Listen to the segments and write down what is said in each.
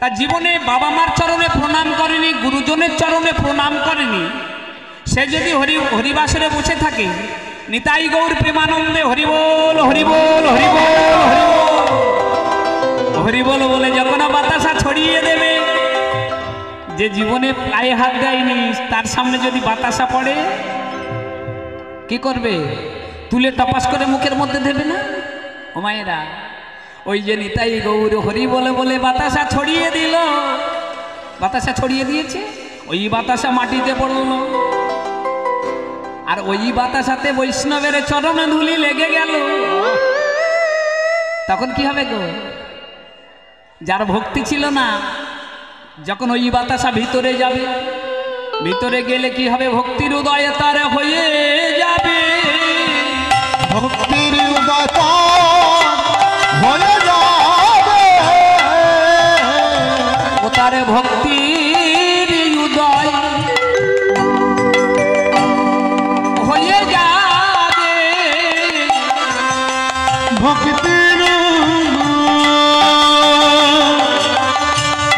তার জীবনে বাবা মার চরণে প্রণাম করেনি, গুরুজনের চরণে প্রণাম করেনি, সে যদি হরিবাসরে বসে থাকে, নিতাই গৌর প্রেমানন্দে হরিবোল হরিবোল হরিবোল হরিবোল হরিবোল বলে যখন বাতাসা ছড়িয়ে দেবে, যে জীবনে পায়ে হাত দেয়নি তার সামনে যদি বাতাসা পড়ে কি করবে? তুলে টপাস করে মুখের মধ্যে দেবে না? ও মায়েরা, ওই যে নিতাই গৌর হরি বলে বলে বাতাসা ছড়িয়ে দিল, বাতাসা ছড়িয়ে দিয়েছে, ওই বাতাসা মাটিতে পড়ল, আর ওই বাতাসাতে বৈষ্ণবের চরণ ধুলি লেগে গেল, তখন কি হবে গো? যার ভক্তি ছিল না, যখন ওই বাতাসা ভিতরে যাবে, ভিতরে গেলে কি হবে? ভক্তির উদয় তার হয়ে যাবে, ভক্তির উদয় হয়ে যাবে, ও তার ভক্তির উদয় হয়ে যাবে, ভক্তির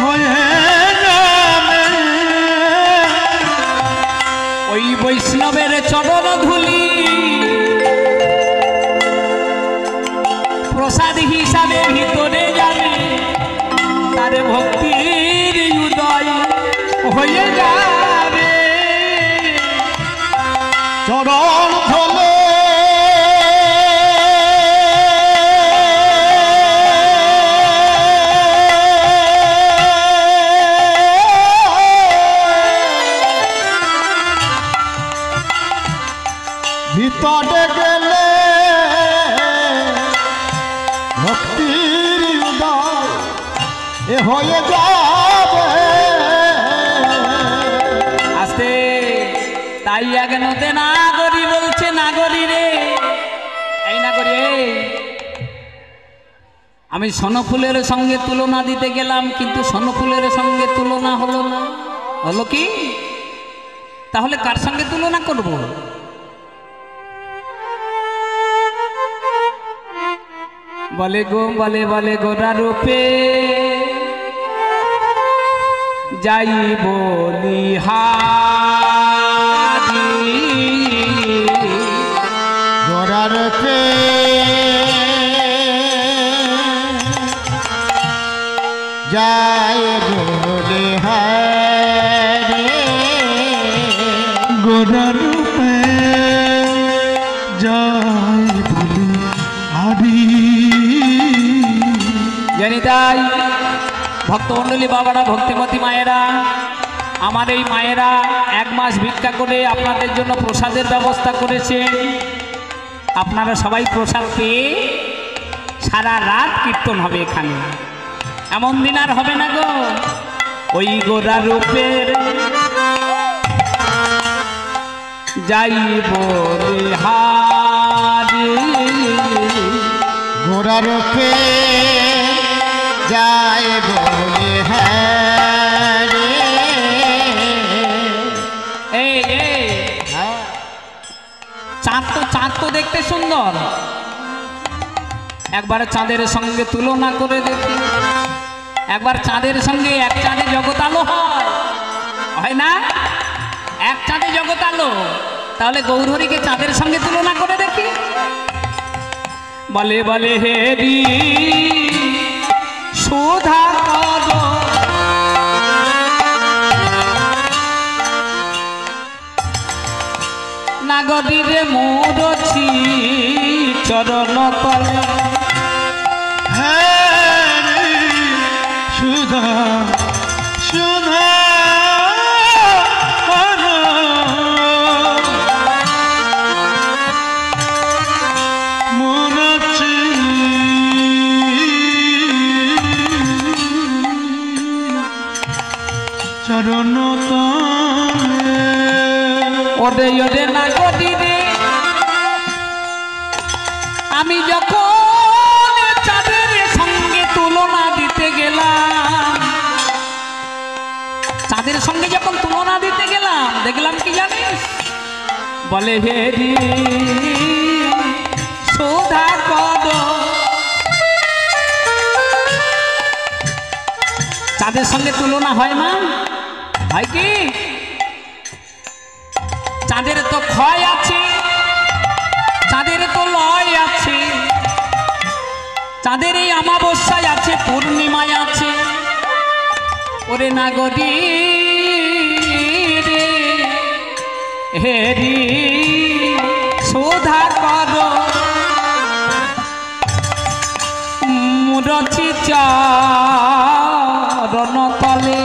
হয়ে যাবে, ওই বৈষ্ণবের চরণ ধুলি প্রসাদ হিসাবে ভিতরে যাবে, তার ভক্তির উদয় হয়ে যাবে, চরণ ধলে ভিতরে গেলে ভক্তির উদয় এ হয়ে যাবে, আস্তে তাই আগে নাগরি বলছে, নাগরি রে, এই নাগরি, আমি সনফুলের সঙ্গে তুলনা দিতে গেলাম, কিন্তু সনফুলের সঙ্গে তুলনা হলো না। হলো কি? তাহলে কার সঙ্গে তুলনা করব? বলে গো, বলে বলে গোরা রূপে যাই বলিহারি, গোরার পে যায় বলে হারে, গোরার পে যায় বলে হারি। জানি তাই ভক্তমণ্ডলী বাবারা, ভক্তিমতী মায়েরা, আমার এই মায়েরা 1 মাস ভিক্ষা করে আপনাদের জন্য প্রসাদের ব্যবস্থা করেছেন। আপনারা সবাই প্রসাদ পেয়ে সারা রাত কীর্তন হবে এখানে, এমন দিন আর হবে না গো। ওই গোরা রূপের যাই বলিহারি, গোরার পে যায় বলে হারে, এই চাঁদ তো দেখতে সুন্দর, একবার চাঁদের সঙ্গে তুলনা করে দেখি, একবার চাঁদের সঙ্গে এক চাঁদে জগৎ আলো হয় না? এক চাঁদে জগৎ আলো, তাহলে গৌরহরিকে চাঁদের সঙ্গে তুলনা করে দেখি। বলে বলে হেরি সুধা কর, নাগরীরে মোরছি চরণ তলে, হ্যাঁ সুধা সুধা মনচি চরণ তলে, ওরে ওরে নাগরীরে আমি যখন চাঁদের সঙ্গে তুলনা দিতে গেলাম, চাঁদের সঙ্গে যখন তুলনা দিতে গেলাম, দেখলাম কি জানিস? বলে হেরি সুধা কর, চাঁদের সঙ্গে তুলনা হয় না? হয় কি? চাঁদের তো ক্ষয় আছে, চাঁদের তো লয় আছে, চাঁদের এই অমাবস্যায় আছে, পূর্ণিমায় আছে। ওরে নাগরী রে হেরি সুধা কর মুরছি চরণ তলে।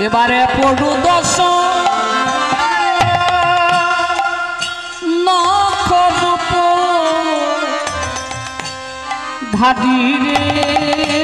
এবারে পড়ু দশ নখ ধাডি রে।